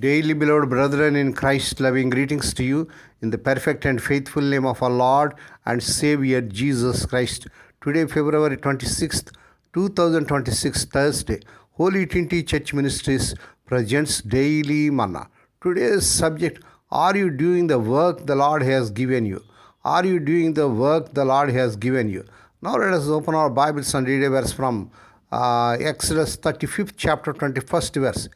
Daily beloved brethren in Christ, loving greetings to you in the perfect and faithful name of our Lord and Savior Jesus Christ. Today, February 26th, 2026, Thursday, Holy Trinity Church Ministries presents Daily Manna. Today's subject: Are you doing the work the Lord has given you? Are you doing the work the Lord has given you? Now let us open our Bibles and read a verse from Exodus 35th chapter 21st verse.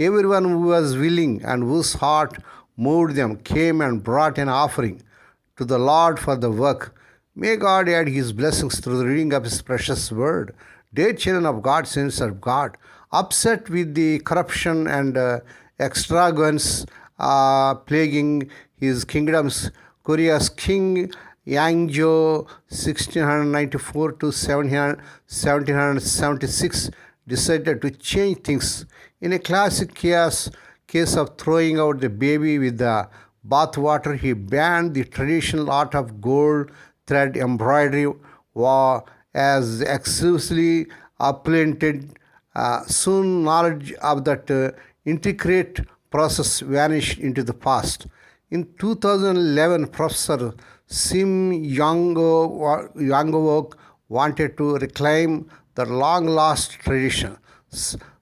Everyone who was willing and whose heart moved them came and brought an offering to the Lord for the work. May God add His blessings through the reading of His precious word. Dear children of God, saints of God, upset with the corruption and extravagance plaguing his kingdoms, Korea's King Yangjo 1694 to 1776 decided to change things. In a classic case of throwing out the baby with the bathwater, he banned the traditional art of gold thread embroidery as exclusively uplanted. Soon knowledge of that intricate process vanished into the past. In 2011, Professor Sim Yong-wook wanted to reclaim the long-lost tradition,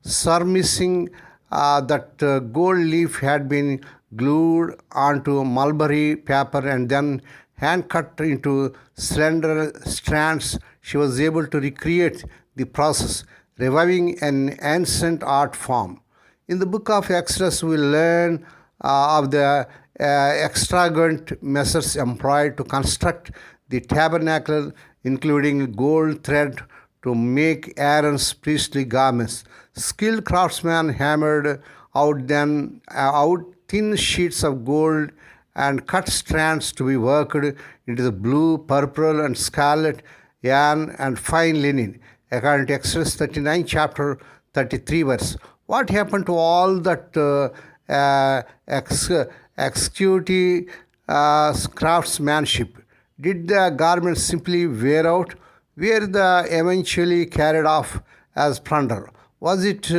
surmising that gold leaf had been glued onto mulberry paper and then hand-cut into slender strands. She was able to recreate the process, reviving an ancient art form. In the book of Exodus, we learn of the extravagant measures employed to construct the tabernacle, including gold thread to make Aaron's priestly garments. Skilled craftsmen hammered out thin sheets of gold and cut strands to be worked into the blue, purple, and scarlet yarn and fine linen. According to Exodus 39, chapter 33 verse. What happened to all that executive craftsmanship? Did the garments simply wear out? Were they eventually carried off as plunder? Was it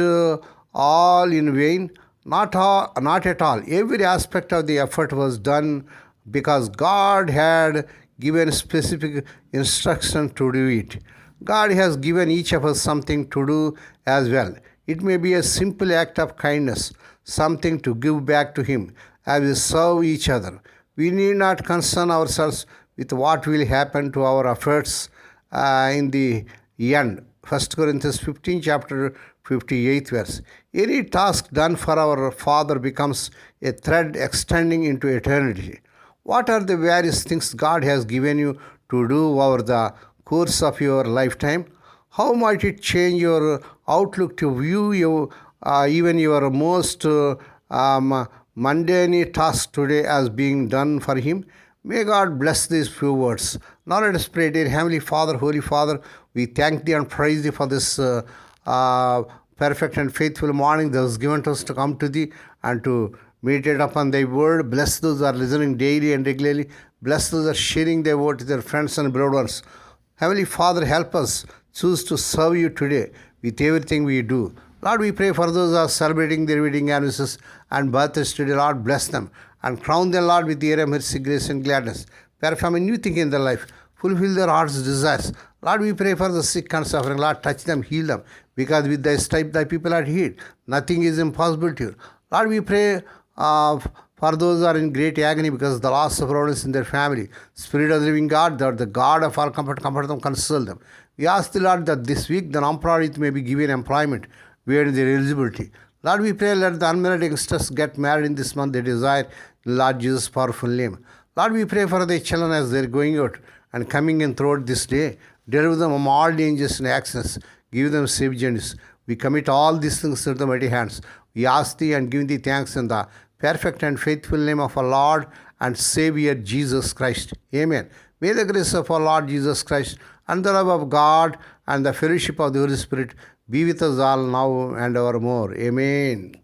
all in vain? Not at all. Every aspect of the effort was done because God had given specific instruction to do it. God has given each of us something to do as well. It may be a simple act of kindness, something to give back to Him as we serve each other. We need not concern ourselves with what will happen to our efforts in the end. 1 Corinthians 15, chapter 58 verse. Any task done for our Father becomes a thread extending into eternity. What are the various things God has given you to do over the course of your lifetime? How might it change your outlook to view even your most mundane task today as being done for Him? May God bless these few words. Now let us pray. Dear Heavenly Father, Holy Father, we thank Thee and praise Thee for this perfect and faithful morning that was given to us to come to Thee and to meditate upon Thy word. Bless those who are listening daily and regularly. Bless those who are sharing Thy word to their friends and beloved ones. Heavenly Father, help us choose to serve You today with everything we do. Lord, we pray for those who are celebrating their wedding anniversaries and birthdays today. Lord, bless them and crown them, Lord, with the air of mercy, grace, and gladness. Perform a new thing in their life. Fulfill their heart's desires. Lord, we pray for the sick and suffering. Lord, touch them, heal them, because with Thy stripe Thy people are healed. Nothing is impossible to You. Lord, we pray for those who are in great agony because of the loss of loved ones in their family. Spirit of the living God, Thou art the God of all comfort, comfort them, console them. We ask the Lord that this week the non-employed may be given employment where their eligibility. Lord, we pray, let the unmarried youngsters get married in this month they desire, in Lord Jesus' powerful name. Lord, we pray for the children as they are going out and coming in throughout this day. Deliver them from all dangers and accidents. Give them safe journeys. We commit all these things to the mighty hands. We ask Thee and give Thee thanks in the perfect and faithful name of our Lord and Savior Jesus Christ. Amen. May the grace of our Lord Jesus Christ and the love of God and the fellowship of the Holy Spirit be with us all now and evermore. Amen.